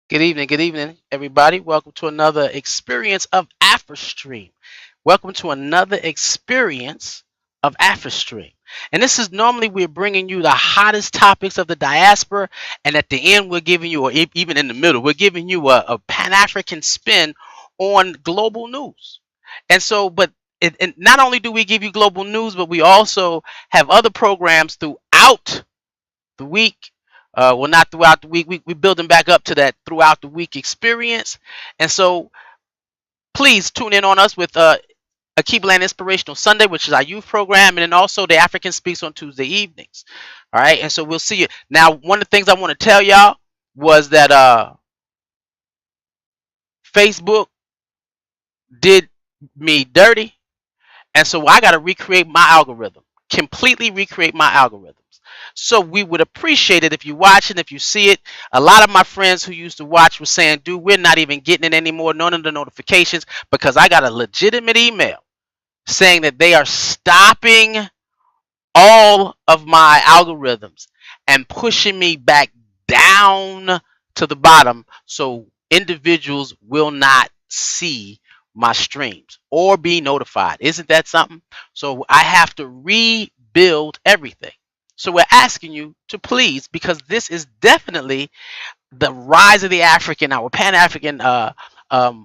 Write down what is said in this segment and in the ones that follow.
Good evening, everybody. Welcome to another experience of Afristream. Welcome to another experience of Afristream. And this is normally we're bringing you the hottest topics of the diaspora, and at the end we're giving you, or even in the middle, we're giving you a Pan African spin on global news. And so, but and not only do we give you global news, but we also have other programs throughout the week. Well, not throughout the week. We're building back up to that throughout the week experience. And so please tune in on us with a Keebland Inspirational Sunday, which is our youth program, and then also the African Speaks on Tuesday evenings. All right. And so we'll see you. Now, one of the things I want to tell y'all was that Facebook did me dirty. And so I got to recreate my algorithm, completely recreate my algorithms. So we would appreciate it if you watch it, if you see it. A lot of my friends who used to watch were saying, dude, we're not even getting it anymore, none of the notifications, because I got a legitimate email saying that they are stopping all of my algorithms and pushing me back down to the bottom so individuals will not see my streams or be notified. Isn't that something? So I have to rebuild everything. So we're asking you to please, because this is definitely the rise of the African, our Pan African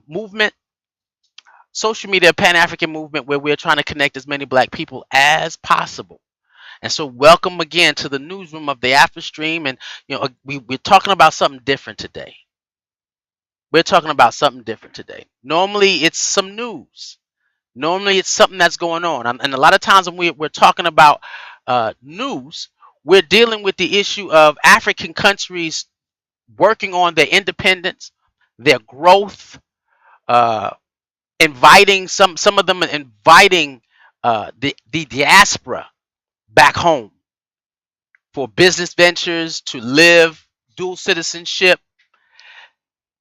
movement, social media Pan African movement, where we're trying to connect as many Black people as possible. And so, welcome again to the newsroom of the Afristream. And we're talking about something different today. We're talking about something different today. Normally, it's some news. Normally, it's something that's going on. And a lot of times when we're talking about news, we're dealing with the issue of African countries working on their independence, their growth, uh, inviting some of them inviting the diaspora back home for business ventures, to live, dual citizenship.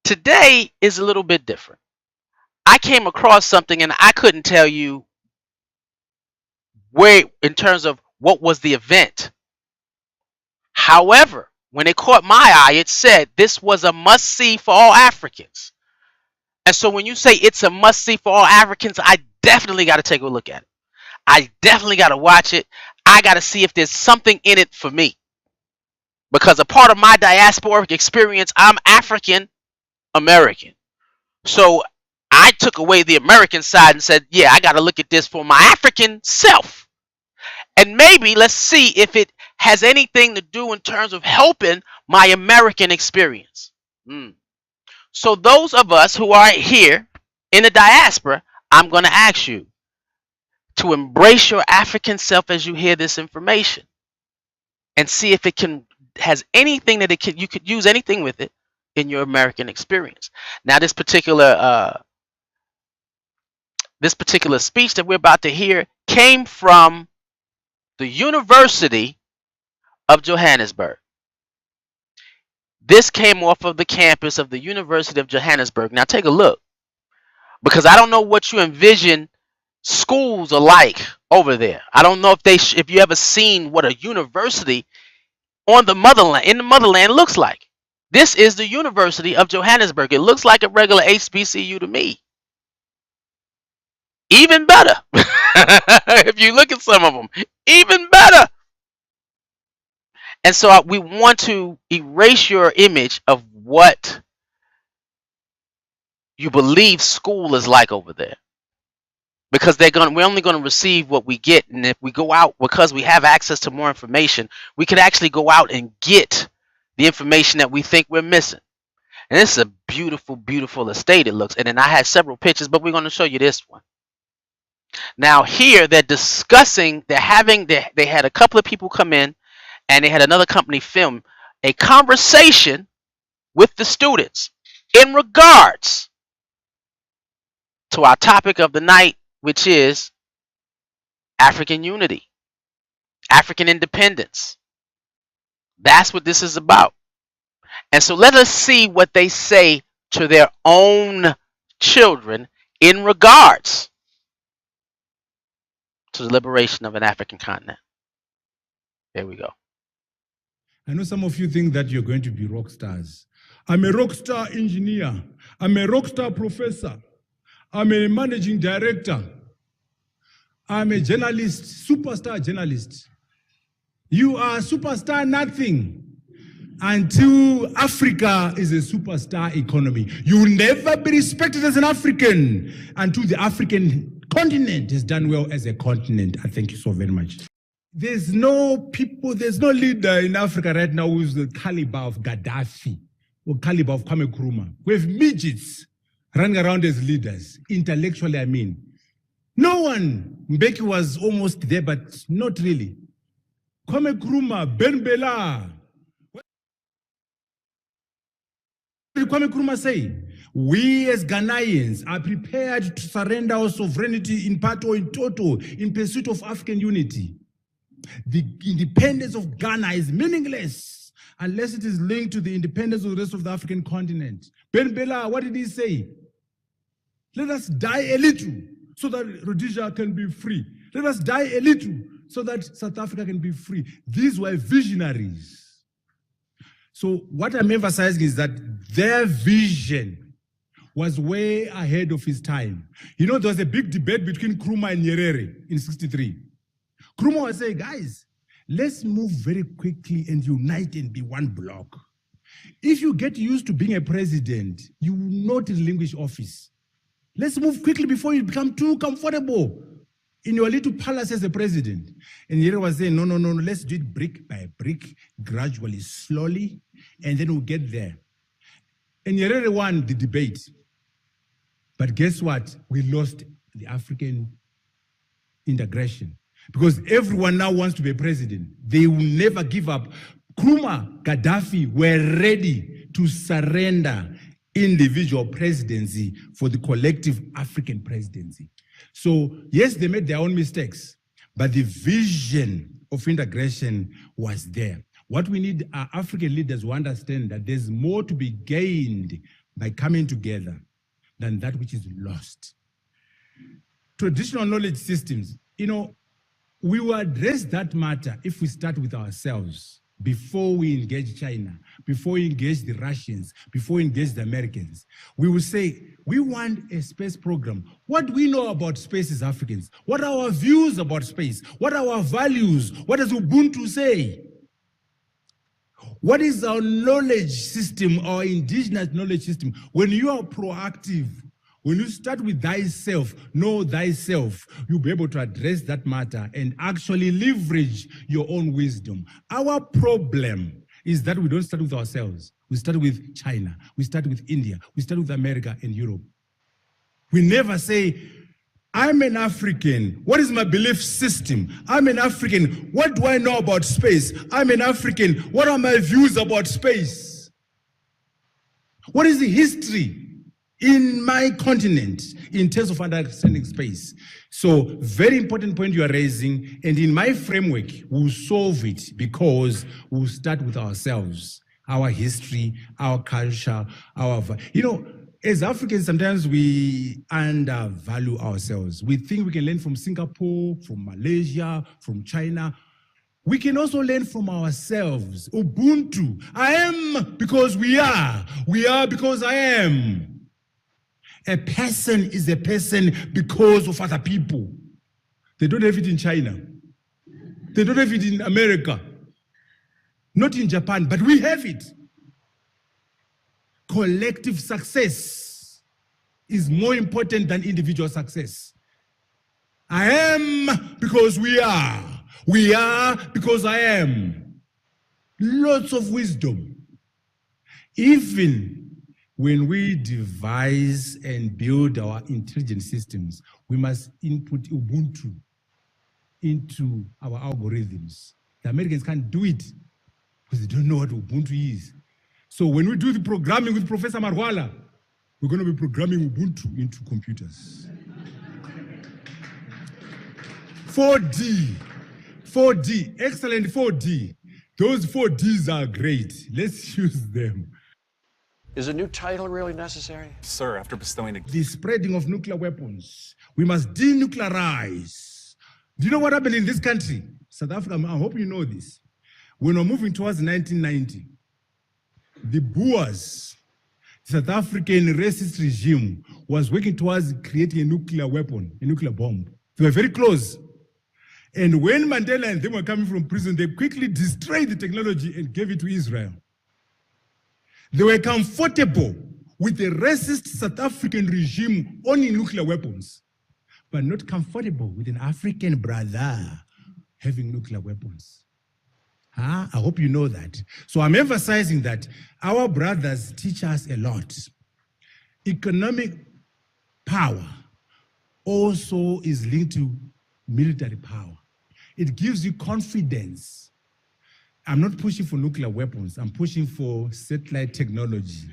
Today is a little bit different. I came across something and I couldn't tell you where, in terms of what was the event. However, when it caught my eye, it said this was a must see for all Africans. And so when you say it's a must see for all Africans, I definitely got to take a look at it. I definitely got to watch it. I got to see if there's something in it for me. Because a part of my diasporic experience, I'm African American. So I took away the American side and said, yeah, I got to look at this for my African self. And maybe let's see if it has anything to do in terms of helping my American experience. Mm. So, those of us who are here in the diaspora, I'm going to ask you to embrace your African self as you hear this information and see if it can has anything that it can, you could use anything with it in your American experience. Now, this particular speech that we're about to hear came from the University of Johannesburg. This came off of the campus of the University of Johannesburg. Now take a look, because I don't know what you envision schools are like over there. I don't know if you ever seen what a university on the motherland in the motherland looks like. This is the University of Johannesburg. It looks like a regular HBCU to me. Even better. If you look at some of them, even better. And so we want to erase your image of what you believe school is like over there. Because we're only going to receive what we get. And if we go out, because we have access to more information, we could actually go out and get the information that we think we're missing. And this is a beautiful, beautiful estate, it looks. And then I had several pictures, but we're going to show you this one. Now here they're discussing, they had a couple of people come in, and they had another company film a conversation with the students in regards to our topic of the night, which is African unity, African independence. That's what this is about. And so let us see what they say to their own children in regards to the liberation of an African continent. There we go. I know some of you think that you're going to be rock stars. I'm a rock star engineer. I'm a rock star professor. I'm a managing director. I'm a journalist, superstar journalist. You are superstar nothing until Africa is a superstar economy. You will never be respected as an African until the African continent has done well as a continent. I thank you so very much. There's no leader in Africa right now who's the caliber of Gaddafi or caliber of Kwame Nkrumah. We have midgets running around as leaders, intellectually, I mean. No one. Mbeki was almost there, but not really. Kwame Nkrumah, Ben Bella. What did Kwame Nkrumah say? We as Ghanaians are prepared to surrender our sovereignty in part or in total in pursuit of African unity. The independence of Ghana is meaningless unless it is linked to the independence of the rest of the African continent. Ben Bella, what did he say? Let us die a little so that Rhodesia can be free. Let us die a little so that South Africa can be free. These were visionaries. So what I'm emphasizing is that their vision was way ahead of his time. You know, there was a big debate between Nkrumah and Nyerere in '63. Nkrumah was saying, guys, let's move very quickly and unite and be one block. If you get used to being a president, you will not relinquish office. Let's move quickly before you become too comfortable in your little palace as a president. And Nyerere was saying, no, let's do it brick by brick, gradually, slowly, and then we'll get there. And Nyerere won the debate. But guess what? We lost the African integration. Because everyone now wants to be president. They will never give up. Nkrumah, Gaddafi were ready to surrender individual presidency for the collective African presidency. So yes, they made their own mistakes, but the vision of integration was there. What we need are African leaders who understand that there's more to be gained by coming together than that which is lost. Traditional knowledge systems, you know, we will address that matter if we start with ourselves before we engage China, before we engage the Russians, before we engage the Americans. We will say, we want a space program. What do we know about space as Africans? What are our views about space? What are our values? What does Ubuntu say? What is our knowledge system, our indigenous knowledge system? When you are proactive, when you start with thyself, know thyself, you'll be able to address that matter and actually leverage your own wisdom. Our problem is that we don't start with ourselves. We start with China. We start with India. We start with America and Europe. We never say, I'm an African. What is my belief system? I'm an African. What do I know about space? I'm an African. What are my views about space? What is the history in my continent in terms of understanding space? So very important point you are raising, and in my framework, we'll solve it because we'll start with ourselves, our history, our culture, you know, as Africans, sometimes we undervalue ourselves. We think we can learn from Singapore, from Malaysia, from China. We can also learn from ourselves. Ubuntu. I am because we are. We are because I am. A person is a person because of other people. They don't have it in China. They don't have it in America. Not in Japan, but we have it. Collective success is more important than individual success. I am because we are. We are because I am. Lots of wisdom. Even when we devise and build our intelligent systems, we must input Ubuntu into our algorithms. The Americans can't do it because they don't know what Ubuntu is. So when we do the programming with Professor Marwala, we're going to be programming Ubuntu into computers. 4D, excellent 4D. Those 4Ds are great. Let's use them. Is a new title really necessary? Sir, after bestowing the spreading of nuclear weapons, we must denuclearize. Do you know what happened in this country? South Africa, I hope you know this. When we're moving towards 1990, the Boers, South African racist regime, was working towards creating a nuclear weapon, a nuclear bomb. They were very close. And when Mandela and them were coming from prison, they quickly destroyed the technology and gave it to Israel. They were comfortable with the racist South African regime owning nuclear weapons, but not comfortable with an African brother having nuclear weapons. I hope you know that. So I'm emphasizing that our brothers teach us a lot. Economic power also is linked to military power. It gives you confidence. I'm not pushing for nuclear weapons. I'm pushing for satellite technology.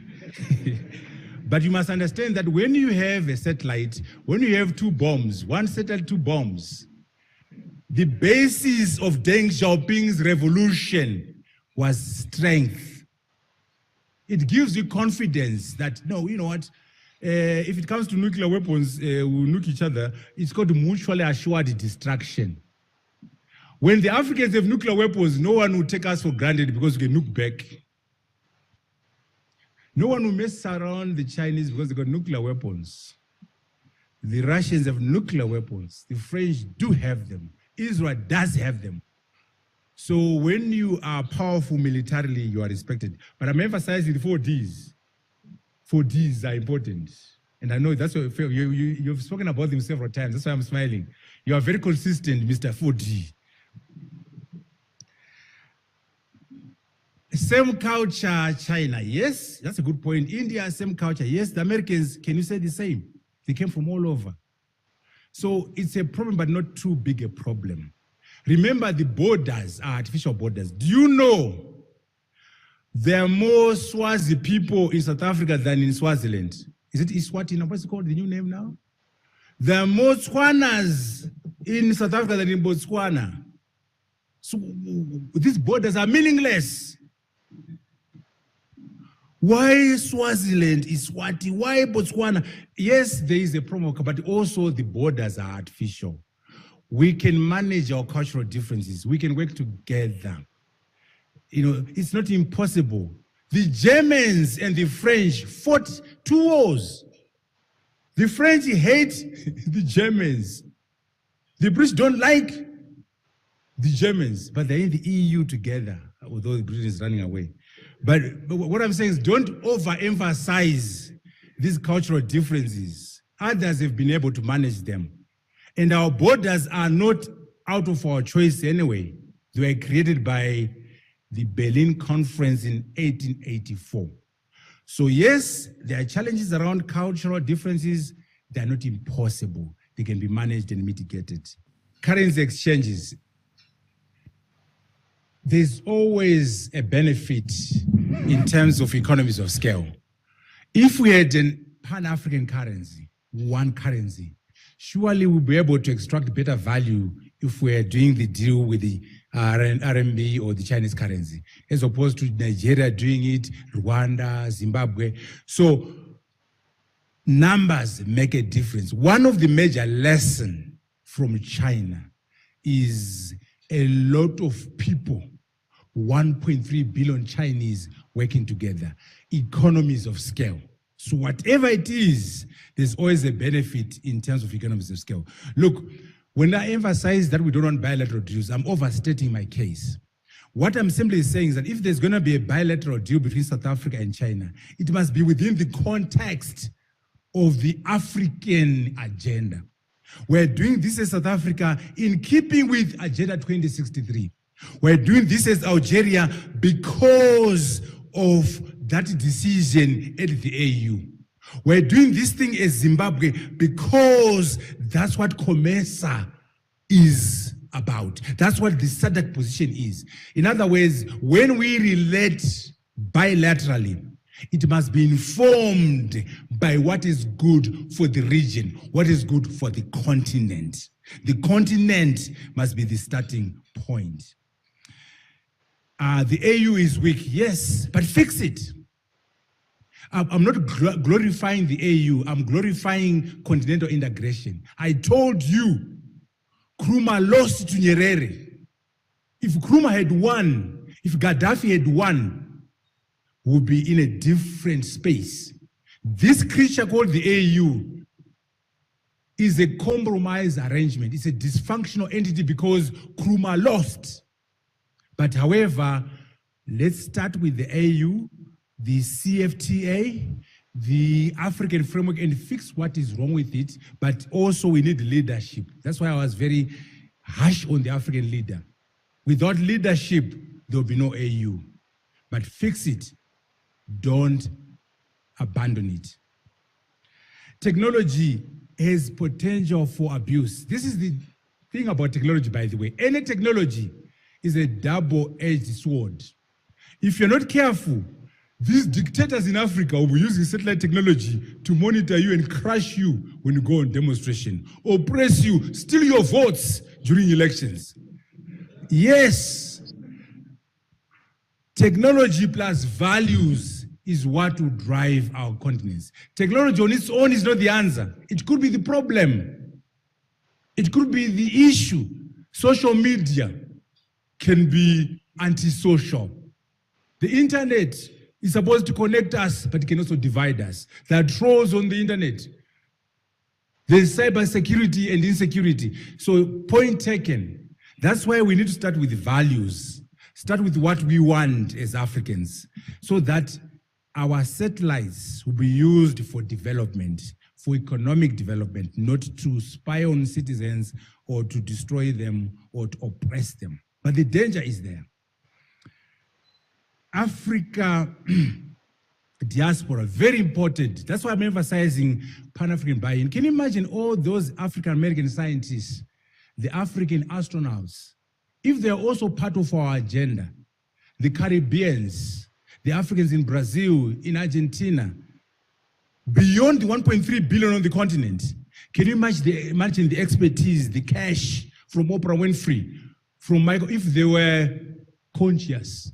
But you must understand that when you have a satellite, when you have two bombs, one satellite, two bombs, the basis of Deng Xiaoping's revolution was strength. It gives you confidence that, no, you know what, if it comes to nuclear weapons, we'll nuke each other. It's called mutually assured destruction. When the Africans have nuclear weapons, no one will take us for granted because we can nuke back. No one will mess around the Chinese because they got nuclear weapons. The Russians have nuclear weapons. The French do have them. Israel does have them. So when you are powerful militarily, you are respected. But I'm emphasizing the 4Ds. 4Ds are important. And I know that's what you've spoken about them several times. That's why I'm smiling. You are very consistent, Mr. 4D. Same culture, China. Yes, that's a good point. India, same culture. Yes, the Americans, can you say the same? They came from all over. So it's a problem, but not too big a problem. Remember, the borders are artificial borders. Do you know there are more Swazi people in South Africa than in Swaziland? Is it Eswatini? What's it called, the new name now? There are more Tswanas in South Africa than in Botswana. So these borders are meaningless. Why Swaziland is Swati? Why Botswana? Yes, there is a problem, but also the borders are artificial. We can manage our cultural differences. We can work together. You know, it's not impossible. The Germans and the French fought 2 wars. The French hate the Germans. The British don't like the Germans, but they're in the EU together, although the Britain is running away. But what I'm saying is don't overemphasize these cultural differences. Others have been able to manage them. And our borders are not out of our choice anyway. They were created by the Berlin Conference in 1884. So yes, there are challenges around cultural differences. They are not impossible. They can be managed and mitigated. Currency exchanges. There's always a benefit in terms of economies of scale. If we had a Pan-African currency, one currency, surely we'll be able to extract better value if we're doing the deal with the RMB or the Chinese currency, as opposed to Nigeria doing it, Rwanda, Zimbabwe. So numbers make a difference. One of the major lessons from China is a lot of people, 1.3 billion Chinese working together, economies of scale. So whatever it is, there's always a benefit in terms of economies of scale. Look, when I emphasize that we don't want bilateral deals, I'm overstating my case. What I'm simply saying is that if there's going to be a bilateral deal between South Africa and China, it must be within the context of the African agenda. We're doing this as South Africa in keeping with Agenda 2063. We're doing this as Algeria because of that decision at the AU. We're doing this thing as Zimbabwe because that's what COMESA is about. That's what the SADC position is. In other words, when we relate bilaterally, it must be informed by what is good for the region, what is good for the continent. The continent must be the starting point. The AU is weak, yes, but fix it. I'm not glorifying the AU, I'm glorifying continental integration. I told you, Nkrumah lost to Nyerere. If Nkrumah had won, If Gaddafi had won, we would be in a different space. This creature called the AU is a compromise arrangement. It's a dysfunctional entity because Nkrumah lost. But however, let's start with the AU, the CFTA, the African framework, and fix what is wrong with it. But also we need leadership. That's why I was very harsh on the African leader. Without leadership, there will be no AU. But fix it. Don't abandon it. Technology has potential for abuse. This is the thing about technology, by the way. Any technology is a double-edged sword. If you're not careful, these dictators in Africa will be using satellite technology to monitor you and crush you when you go on demonstration, oppress you, steal your votes during elections. Yes, technology plus values is what will drive our continents. Technology on its own is not the answer. It could be the problem. It could be the issue. Social media can be antisocial. The internet is supposed to connect us, but it can also divide us. There are trolls on the internet. There's cybersecurity and insecurity. So point taken. That's why we need to start with values. Start with what we want as Africans, so that our satellites will be used for development, for economic development, not to spy on citizens or to destroy them or to oppress them. But the danger is there. Africa diaspora, very important. That's why I'm emphasizing Pan-African buy-in. Can you imagine all those African-American scientists, the African astronauts, if they're also part of our agenda, the Caribbeans, the Africans in Brazil, in Argentina, beyond the 1.3 billion on the continent, can you imagine the expertise, the cash from Oprah Winfrey, from Michael, if they were conscious?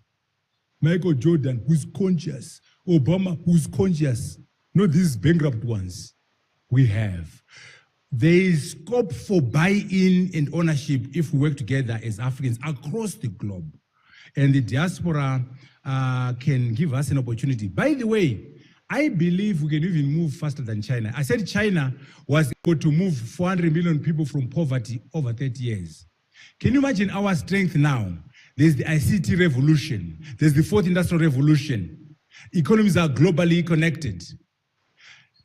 Michael Jordan, who's conscious, Obama, who's conscious, not these bankrupt ones. We have. There is scope for buy-in and ownership if we work together as Africans across the globe. And the diaspora can give us an opportunity. By the way, I believe we can even move faster than China. I said China was able to move 400 million people from poverty over 30 years. Can you imagine our strength now? There's the ICT revolution. There's the fourth industrial revolution. Economies are globally connected.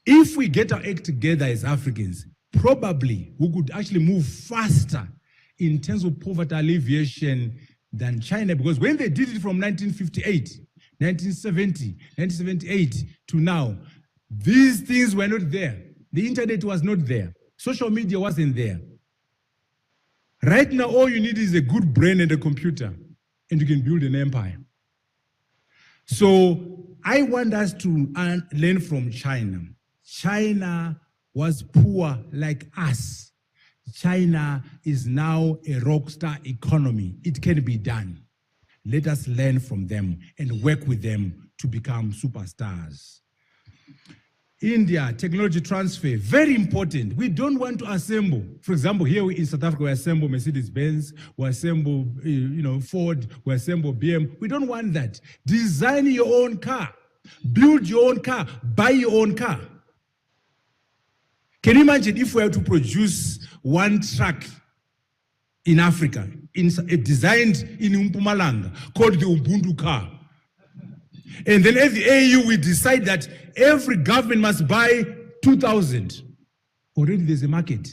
If we get our act together as Africans, probably we could actually move faster in terms of poverty alleviation than China, because when they did it from 1958, 1970, 1978 to now, these things were not there. The internet was not there. Social media wasn't there. Right now, all you need is a good brain and a computer, and you can build an empire. So I want us to learn from China. China was poor like us. China is now a rock star economy. It can be done. Let us learn from them and work with them to become superstars. India, technology transfer, very important. We don't want to assemble. For example, here in South Africa, we assemble Mercedes-Benz, we assemble Ford, we assemble BM. We don't want that. Design your own car. Build your own car. Buy your own car. Can you imagine if we were to produce one truck in Africa, designed in Mpumalanga, called the Ubuntu car? And then as the AU, we decide that every government must buy 2,000. Already there's a market.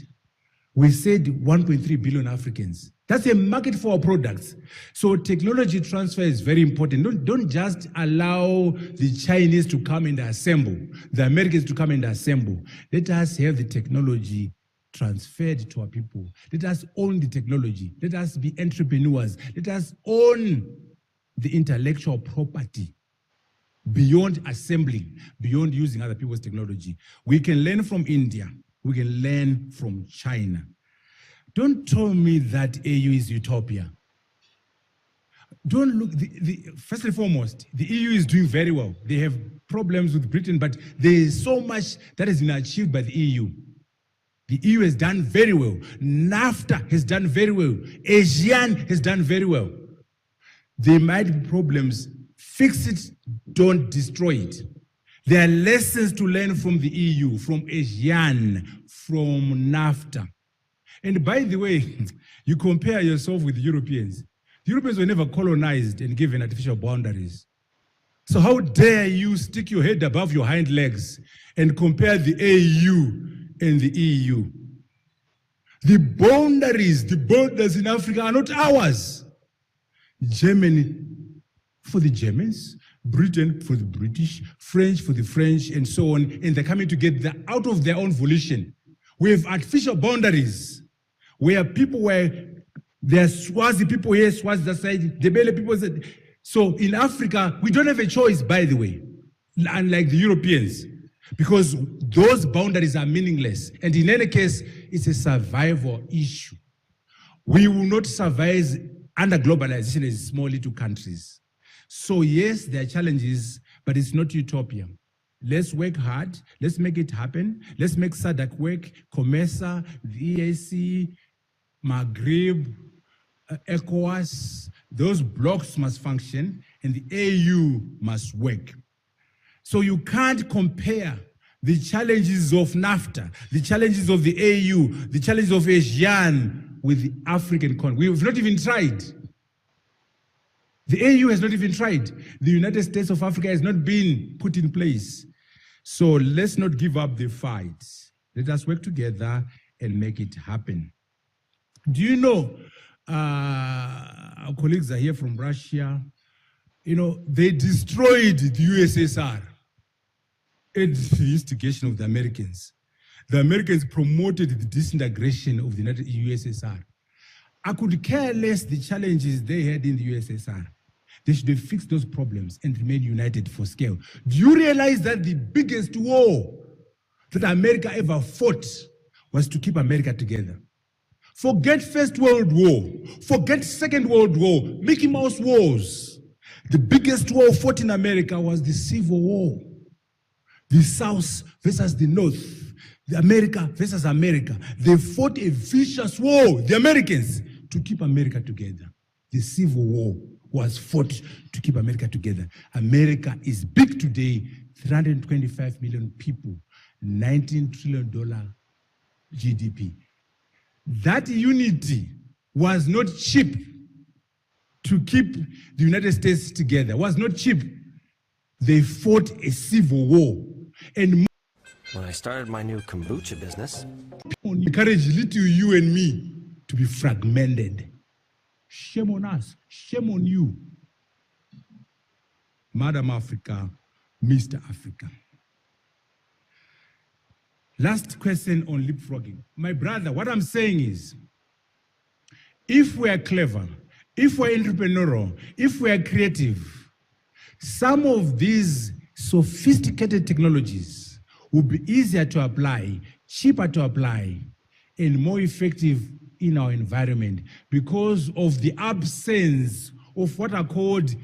We said 1.3 billion Africans. That's a market for our products. So technology transfer is very important. Don't just allow the Chinese to come and assemble, the Americans to come and assemble. Let us have the technology transferred to our people. Let us own the technology. Let us be entrepreneurs. Let us own the intellectual property. Beyond assembling, beyond using other people's technology. We can learn from India. We can learn from China. Don't tell me that AU is utopia. Don't look, first and foremost, the EU is doing very well. They have problems with Britain, but there is so much that has been achieved by the EU. The EU has done very well. NAFTA has done very well. ASEAN has done very well. There might be problems. Fix it, don't destroy it. There are lessons to learn from the EU, from ASEAN, from NAFTA. And by the way, you compare yourself with the Europeans. The Europeans were never colonized and given artificial boundaries. So how dare you stick your head above your hind legs and compare the AU and the EU? The borders in Africa are not ours. Germany for the Germans, Britain for the British, French for the French, and so on, and they're coming together out of their own volition. We have artificial boundaries where people were, there are Swazi people here, Swazi that side, Debele people that. So in Africa, we don't have a choice, by the way, unlike the Europeans, because those boundaries are meaningless. And in any case, it's a survival issue. We will not survive under globalization as small little countries. So yes, there are challenges, but it's not utopia. Let's work hard. Let's make it happen. Let's make SADC work, COMESA, the EAC, Maghreb, ECOWAS. Those blocks must function, and the AU must work. So you can't compare the challenges of NAFTA, the challenges of the AU, the challenges of ASEAN with the African continent. We've not even tried. The AU has not even tried. The United States of Africa has not been put in place. So let's not give up the fight. Let us work together and make it happen. Do you know, our colleagues are here from Russia, they destroyed the USSR at the instigation of the Americans. The Americans promoted the disintegration of the USSR. I could care less the challenges they had in the USSR. They should have fixed those problems and remain united for scale. Do you realize that the biggest war that America ever fought was to keep America together? Forget First World War, forget Second World War, Mickey Mouse wars. The biggest war fought in America was the Civil War. The South versus the North, the America versus America. They fought a vicious war, the Americans, to keep America together. The Civil War was fought to keep America together. America is big today, 325 million people, $19 trillion GDP. That unity was not cheap to keep the United States together, was not cheap. They fought a civil war. And When I started my new kombucha business, encourage little you and me to be fragmented. Shame on us, shame on you. Madam Africa, Mr. Africa. Last question on leapfrogging. My brother, what I'm saying is, if we are clever, if we're entrepreneurial, if we are creative, some of these sophisticated technologies will be easier to apply, cheaper to apply, and more effective in our environment because of the absence of what are called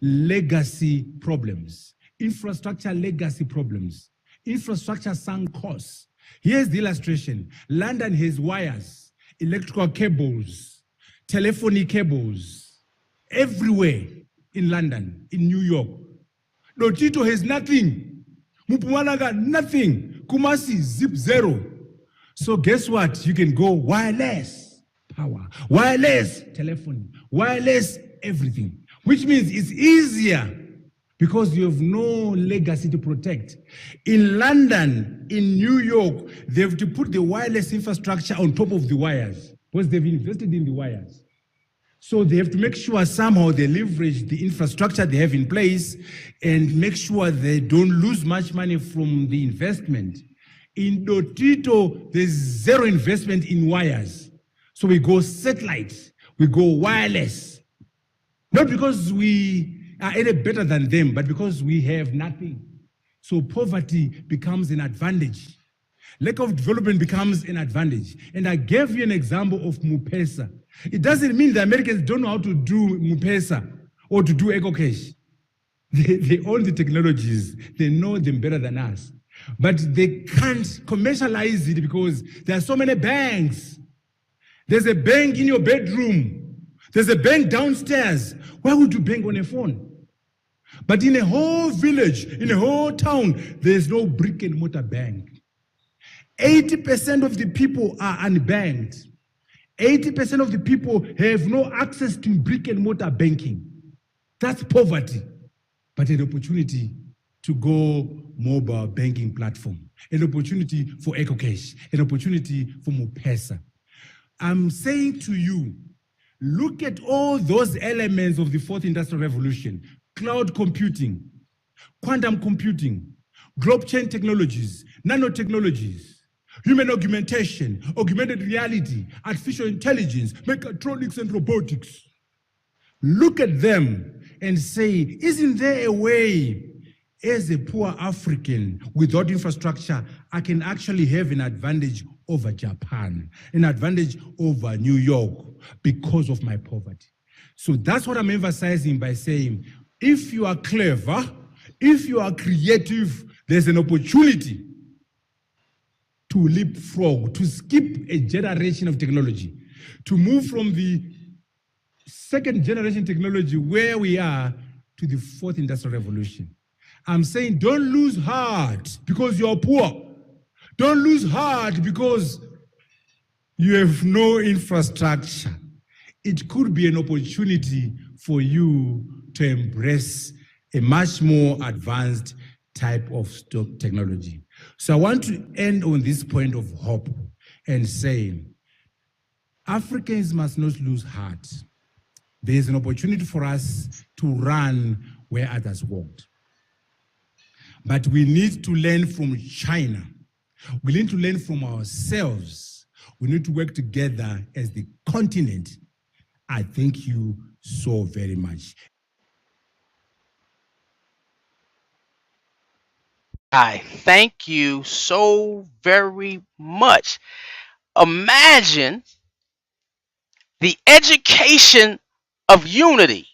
legacy problems, infrastructure legacy problems. Infrastructure sunk costs. Here's the illustration. London has wires, electrical cables, telephony cables, everywhere in London, in New York. Lotito has nothing. Mpumalanga, nothing. Kumasi, zip zero. So guess what? You can go wireless power, wireless telephony, wireless everything, which means it's easier because you have no legacy to protect. In London, in New York, they have to put the wireless infrastructure on top of the wires because they've invested in the wires. So they have to make sure somehow they leverage the infrastructure they have in place and make sure they don't lose much money from the investment. In Dotito, there's zero investment in wires. So we go satellite, we go wireless. Not because we are any better than them, but because we have nothing. So poverty becomes an advantage. Lack of development becomes an advantage. And I gave you an example of Mupesa. It doesn't mean the Americans don't know how to do Mupesa or to do EcoCash. They own the technologies. They know them better than us. But they can't commercialize it because there are so many banks. There's a bank in your bedroom. There's a bank downstairs. Why would you bank on a phone? But in a whole village, in a whole town, there's no brick and mortar bank. 80% of the people are unbanked. 80% of the people have no access to brick and mortar banking. That's poverty. But an opportunity to go mobile banking platform, an opportunity for EcoCash, an opportunity for Mupesa. I'm saying to you, look at all those elements of the fourth industrial revolution: cloud computing, quantum computing, blockchain technologies, nanotechnologies, human augmentation, augmented reality, artificial intelligence, mechatronics and robotics. Look at them and say, isn't there a way, as a poor African without infrastructure, I can actually have an advantage over Japan, an advantage over New York because of my poverty? So that's what I'm emphasizing by saying, if you are clever, if you are creative, there's an opportunity to leapfrog, to skip a generation of technology, to move from the second generation technology where we are to the fourth industrial revolution. I'm saying don't lose heart because you're poor. Don't lose heart because you have no infrastructure. It could be an opportunity for you to embrace a much more advanced type of technology. So I want to end on this point of hope and say, Africans must not lose heart. There is an opportunity for us to run where others walked. But we need to learn from China. We need to learn from ourselves. We need to work together as the continent. I thank you so very much. I thank you so very much. Imagine the education of unity.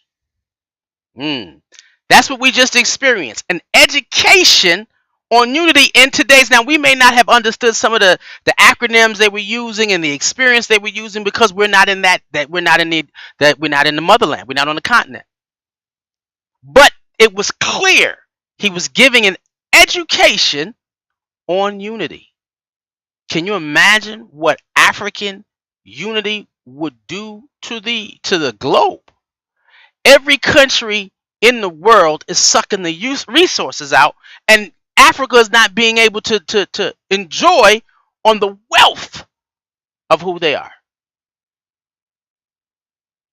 That's what we just experienced. An education on unity in today's. Now, we may not have understood some of the acronyms they were using and the experience they were using because we're not in we're not in the motherland. We're not on the continent. But it was clear he was giving an education on unity. Can you imagine what African unity would do to the globe? Every country in the world is sucking the resources out, and Africa is not being able to enjoy on the wealth of who they are.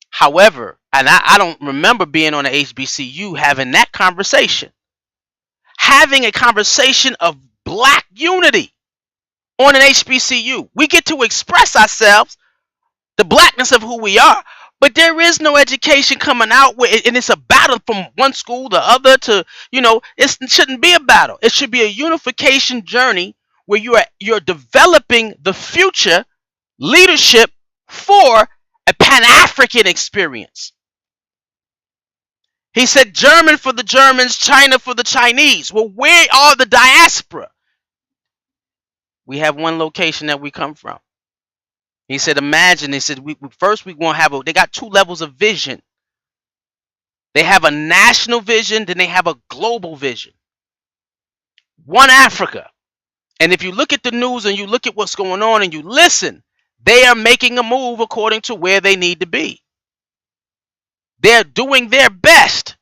However, and I don't remember being on the HBCU having that conversation. Having a conversation of black unity on an HBCU. We get to express ourselves, the blackness of who we are, but there is no education coming out with, and it's a battle from one school to the other to, it shouldn't be a battle. It should be a unification journey where you're developing the future leadership for a Pan-African experience. He said German for the Germans, China for the Chinese. Well, where are the diaspora? We have one location that we come from. He said, imagine, he said, first we want to have they got two levels of vision. They have a national vision, then they have a global vision. One Africa. And if you look at the news and you look at what's going on and you listen, they are making a move according to where they need to be. They're doing their best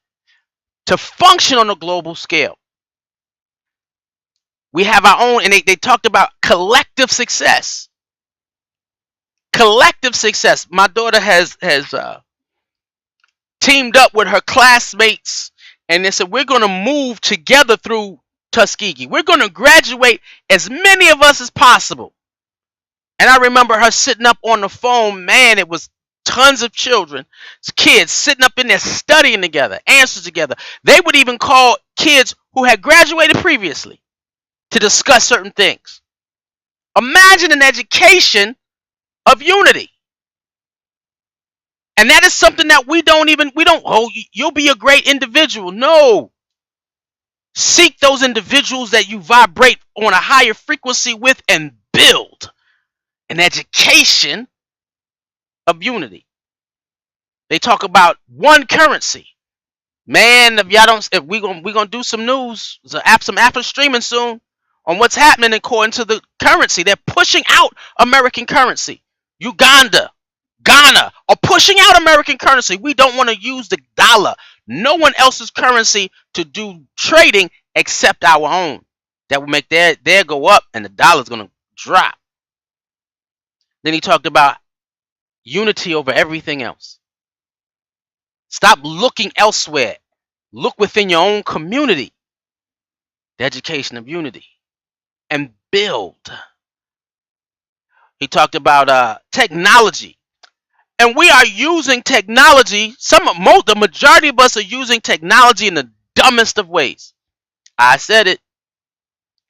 to function on a global scale. We have our own, and they talked about collective success. Collective success. My daughter has teamed up with her classmates, and they said, we're going to move together through Tuskegee. We're going to graduate as many of us as possible. And I remember her sitting up on the phone. Man, it was tons of kids sitting up in there studying together, answers together. They would even call kids who had graduated previously to discuss certain things. Imagine an education of unity. And that is something that you'll be a great individual. No. Seek those individuals that you vibrate on a higher frequency with and build an education of unity. They talk about one currency. Man, if y'all don't, if we gonna do some news, some Afristreaming soon on what's happening according to the currency. They're pushing out American currency. Uganda, Ghana are pushing out American currency. We don't want to use the dollar, no one else's currency to do trading except our own. That will make their go up and the dollar's gonna drop. Then he talked about unity over everything else. Stop looking elsewhere. Look within your own community. The education of unity and build. He talked about technology. And we are using technology. The majority of us are using technology in the dumbest of ways. I said it.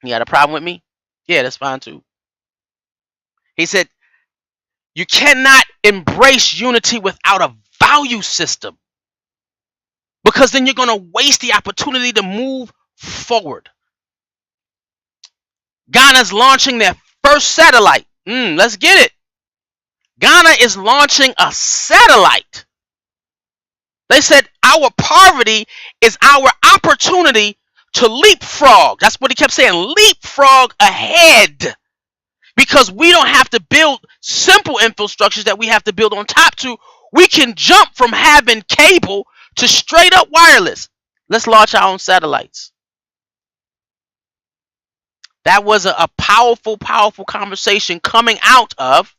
You got a problem with me? Yeah, that's fine too. He said, you cannot embrace unity without a value system, because then you're going to waste the opportunity to move forward. Ghana's launching their first satellite. Let's get it. Ghana is launching a satellite. They said our poverty is our opportunity to leapfrog. That's what he kept saying. Leapfrog ahead. Because we don't have to build simple infrastructures that we have to build on top to. We can jump from having cable to straight up wireless. Let's launch our own satellites. That was a powerful, powerful conversation coming out of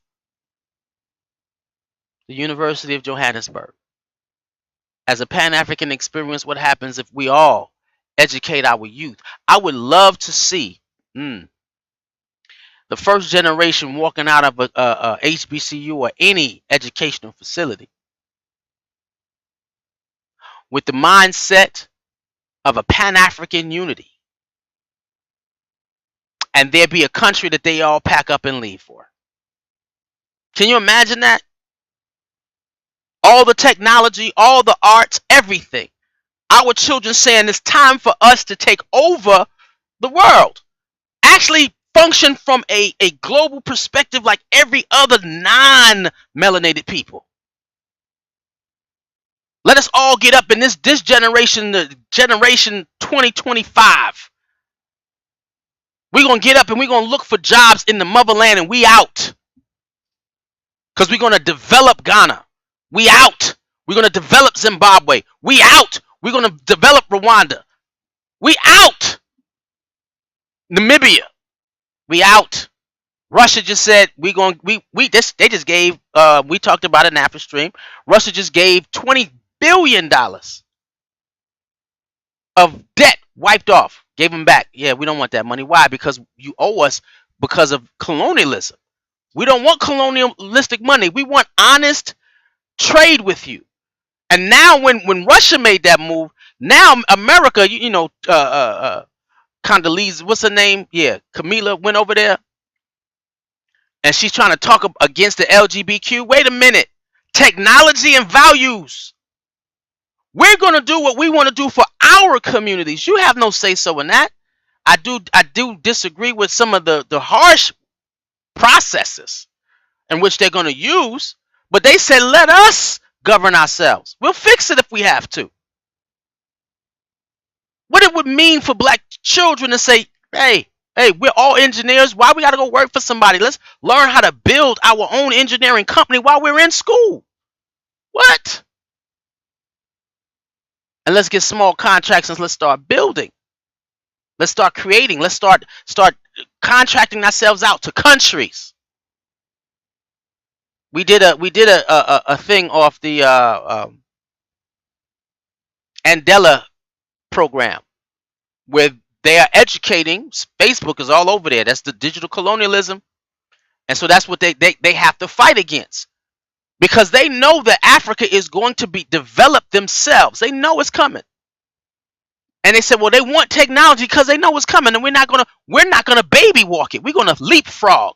the University of Johannesburg. As a Pan-African experience, what happens if we all educate our youth? I would love to see the first generation walking out of a HBCU or any educational facility with the mindset of a Pan-African unity. And there be a country that they all pack up and leave for. Can you imagine that? All the technology, all the arts, everything. Our children saying it's time for us to take over the world. Actually function from a global perspective like every other non-melanated people. Let us all get up in this generation, the generation 2025. We're going to get up and we're going to look for jobs in the motherland, and we out. Because we're going to develop Ghana. We out. We're going to develop Zimbabwe. We out. We're going to develop Rwanda. We out. Namibia. We out. Russia just said they just gave we talked about it in Afristream. Russia just gave $20 billion of debt wiped off. Gave them back. Yeah, we don't want that money. Why? Because you owe us because of colonialism. We don't want colonialistic money. We want honest trade with you. And now when Russia made that move, now America, Condoleezza, what's her name? Yeah, Camila went over there. And she's trying to talk against the LGBTQ. Wait a minute. Technology and values. We're going to do what we want to do for our communities. You have no say-so in that. I do disagree with some of the harsh processes in which they're going to use. But they said, let us govern ourselves. We'll fix it if we have to. What it would mean for black children to say, hey, we're all engineers. Why we got to go work for somebody? Let's learn how to build our own engineering company while we're in school. What? And let's get small contracts and let's start building. Let's start creating. Let's start contracting ourselves out to countries. We did a thing off the Andela program where they are educating. Facebook is all over there. That's the digital colonialism. And so that's what they have to fight against. Because they know that Africa is going to be developed themselves. They know it's coming. And they said, well, they want technology because they know it's coming, and we're not gonna baby walk it. We're gonna leapfrog.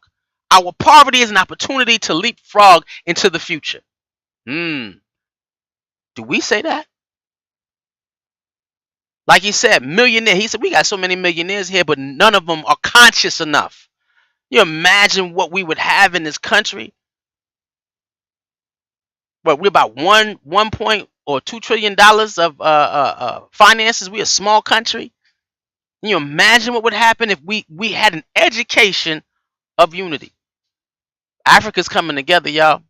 Our poverty is an opportunity to leapfrog into the future. Do we say that? Like he said, millionaire. He said, we got so many millionaires here, but none of them are conscious enough. You imagine what we would have in this country? What, we're about 1 point or $2 trillion of finances. We're a small country. Can you imagine what would happen if we had an education of unity? Africa's coming together, y'all.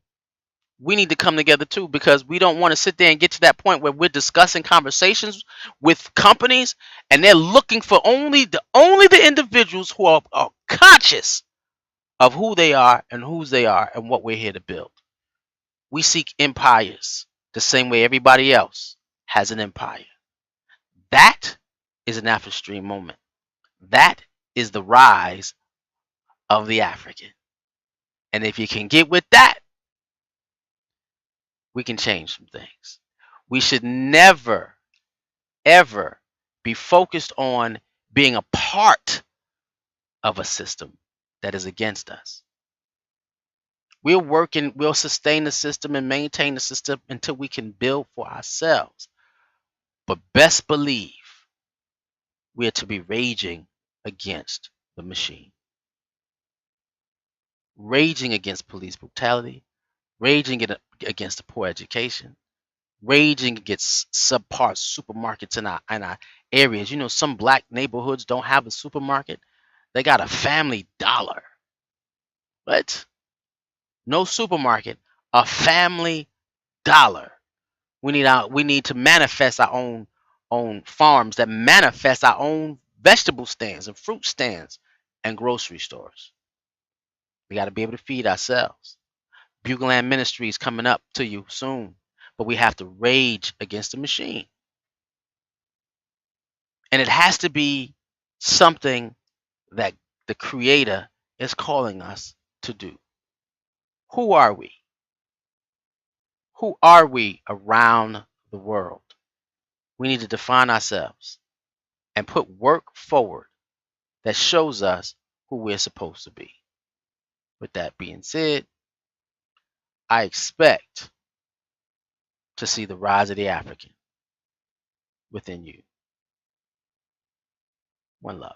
We need to come together too, because we don't want to sit there and get to that point where we're discussing conversations with companies and they're looking for only the individuals who are conscious of who they are and whose they are and what we're here to build. We seek empires the same way everybody else has an empire. That is an Afristream moment. That is the rise of the African. And if you can get with that, we can change some things. We should never, ever be focused on being a part of a system that is against us. We'll sustain the system and maintain the system until we can build for ourselves. But best believe we are to be raging against the machine, raging against police brutality, raging against the poor education, raging against subpar supermarkets in our areas. You know, some black neighborhoods don't have a supermarket. They got a Family Dollar. What? No supermarket, a Family Dollar. We need to manifest our own farms that manifest our own vegetable stands and fruit stands and grocery stores. We got to be able to feed ourselves. Bugleland Ministry is coming up to you soon, but we have to rage against the machine. And it has to be something that the Creator is calling us to do. Who are we? Who are we around the world? We need to define ourselves and put work forward that shows us who we're supposed to be. With that being said, I expect to see the rise of the African within you. One love.